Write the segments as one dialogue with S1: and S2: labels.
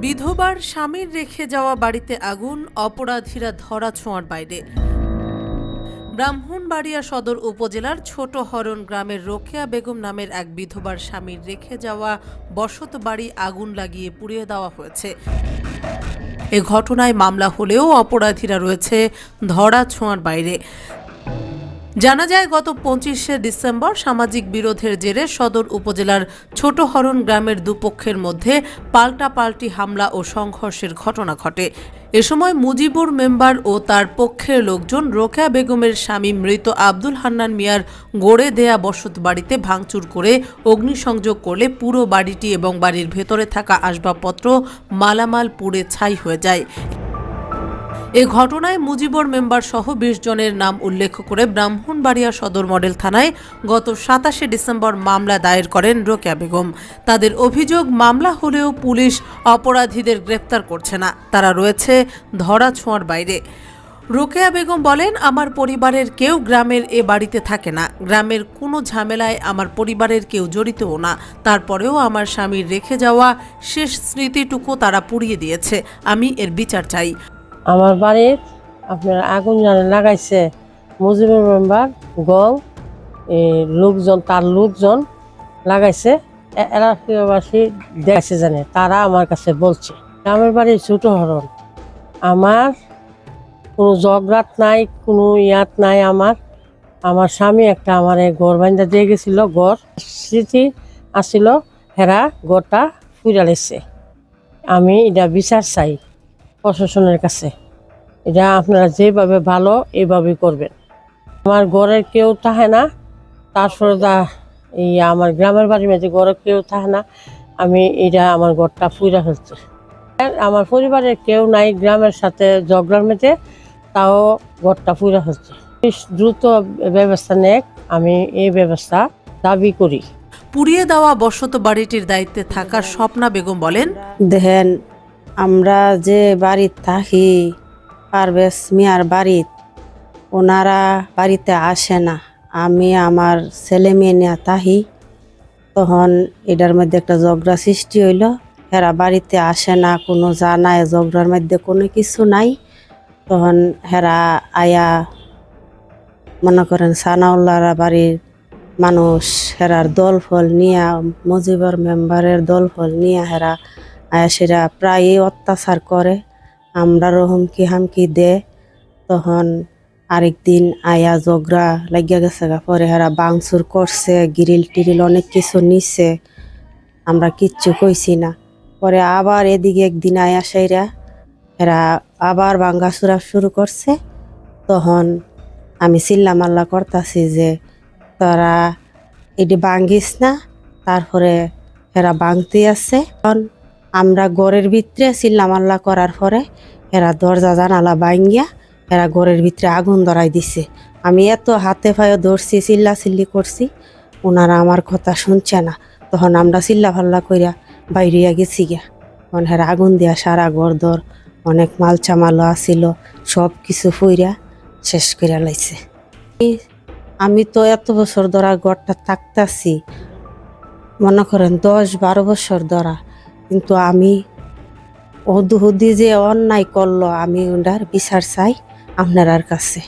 S1: বিধবার স্বামীর রেখে যাওয়া বাড়িতে আগুন, অপরাধীরা ধরাছোঁয়ার বাইরে। ব্রাহ্মণবাড়িয়া সদর উপজেলার ছোট হরণ গ্রামের রোকেয়া বেগম নামের এক বিধবার স্বামীর রেখে যাওয়া বসত বাড়ি আগুন লাগিয়ে পুড়িয়ে দেওয়া হয়েছে। এ ঘটনায় মামলা হলেও অপরাধীরা রয়েছে ধরাছোঁয়ার বাইরে। জানা যায়, গত 25শে ডিসেম্বর সামাজিক বিরোধের জেরে সদর উপজেলার ছোট হরণ গ্রামের দুপক্ষের মধ্যে পাল্টাপাল্টি হামলা ও সংঘর্ষের ঘটনা ঘটে। এ সময় মুজিবুর মেম্বার ও তার পক্ষের লোকজন রোকেয়া বেগমের স্বামী মৃত আব্দুল হান্নান মিয়ার গড়ে দেয়া বসত বাড়িতে ভাঙচুর করে অগ্নিসংযোগ করলে পুরো বাড়িটি এবং বাড়ির ভেতরে থাকা আসবাবপত্র মালামাল পুড়ে ছাই হয়ে যায়। এ ঘটনায় মুজিবর মেম্বার সহ 20 জনের নাম উল্লেখ করে ব্রাহ্মণবাড়িয়া সদর মডেল থানায় গত 27শে ডিসেম্বর মামলা দায়ের করেন রোকেয়া বেগম। তাদের অভিযোগ, মামলা হলেও পুলিশ অপরাধীদের গ্রেফতার করছে না, তারা রয়েছে ধরাছোঁয়ার বাইরে। রোকেয়া বেগম বলেন, আমার পরিবারের কেউ গ্রামের এ বাড়িতে থাকে না, গ্রামের কোনো ঝামেলায় আমার পরিবারের কেউ জড়িতও না। তারপরেও আমার স্বামীর রেখে যাওয়া শেষ স্মৃতিটুকু তারা পুড়িয়ে দিয়েছে। আমি এর বিচার চাই।
S2: আমার বাড়ির আপনার আগুন জানে লাগাইছে মুজিবুর মেম্বার গং লোকজন, তার লোকজন লাগাইছে, এলাকাবাসী দেখছে জানে, তারা আমার কাছে বলছে। আমার বাড়ি ছোট হরণ, আমার কোনো জগরাত নাই, কোনো ইয়াত নাই। আমার স্বামী একটা আমার ঘর বান্ধা দিয়ে গেছিল, ঘর স্মৃতি আসছিল, হেরা ঘরটা ফুইরা লেছে। আমি এটা বিচার চাই প্রশাসনের কাছে। এটা আপনারা যেভাবে ভালো এইভাবে করবেন। আমার ঘরের কেউ থাকে না, তারপরে এই আমার গ্রামের বাড়ির মধ্যে ঘরের কেউ থাকে না, আমি এটা আমার ঘরটা ফুইরা ফেলছি। আমার পরিবারের কেউ নাই গ্রামের সাথে ঝগড়ার মধ্যে, তাও ঘরটা ফুইরা ফেলছে। দ্রুত ব্যবস্থা নেক, আমি এই ব্যবস্থা দাবি করি।
S1: পুড়িয়ে দেওয়া বসত বাড়িটির দায়িত্বে থাকা স্বপ্না বেগম বলেন,
S3: দেখেন, আমরা যে বাড়িতে থাকি পারভেজ মিয়ার বাড়িত, ওনারা বাড়িতে আসে না। আমি আমার ছেলে মেয়ে নিয়ে থাকি, তখন এটার মধ্যে একটা ঝগড়া সৃষ্টি হইল। হেরা বাড়িতে আসে না, কোনো জানায় ঝগড়ার মধ্যে কোনো কিছু নাই। তখন হেরা আয়া মনে করেন সানাউল্লাহরা বাড়ির মানুষ, হেরার দল ফল নিয়ে, মুজিবর মেম্বারের দল ফল নিয়ে হেরা আয়া সেরা প্রায়ই অত্যাচার করে, আমরা হুমকি হামকি দে। তখন আরেকদিন আয়া ঝগড়া লাগিয়া গেছে, পরে হেরা বাংচুর করছে, গ্রিল টিরিল অনেক কিছু নিচ্ছে, আমরা কিচ্ছু কইছি না। পরে আবার এদিকে একদিন আয়া সেরা এরা আবার ভাঙ্গাচুরা শুরু করছে। তখন আমি চিল্লা মাল্লা করতেছি যে তারা এটি ভাঙ্গিস না, তারপরে এরা ভাঙতে আছে। তখন আমরা ঘরের ভিতরে চিল্লা মাল্লা করার পরে এরা দরজা জানালা ভাঙ্গিয়া এরা ঘরের ভিতরে আগুন ধরাই দিছে। আমি এত হাতে পায়ে ধরছি, চিল্লা চিল্লি করছি, ওনারা আমার কথা শুনছে না। তখন আমরা চিল্লা ফাল্লা করিয়া বাইরিয়া গেছি গিয়া। তখন এরা আগুন দিয়া সারা ঘর দর অনেক মাল চামালও আসিল, সব কিছু ফুইরা শেষ করিয়া লাইছে। আমি তো এত বছর ধরা ঘরটা থাকতাছি, মনে করেন 10-12 বছর ধরা, কিন্তু আমি হুদি যে অন্যায় করলো, আমি ওনার বিচার চাই আপনার কাছে।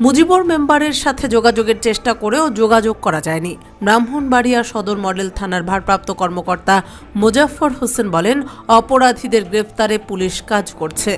S1: মুজিবুর মেম্বারের সাথে যোগাযোগের চেষ্টা করেও যোগাযোগ করা যায়নি। ব্রাহ্মণবাড়িয়া সদর মডেল থানার ভারপ্রাপ্ত কর্মকর্তা মোজাফফর হোসেন বলেন, অপরাধীদের গ্রেফতারে পুলিশ কাজ করছে।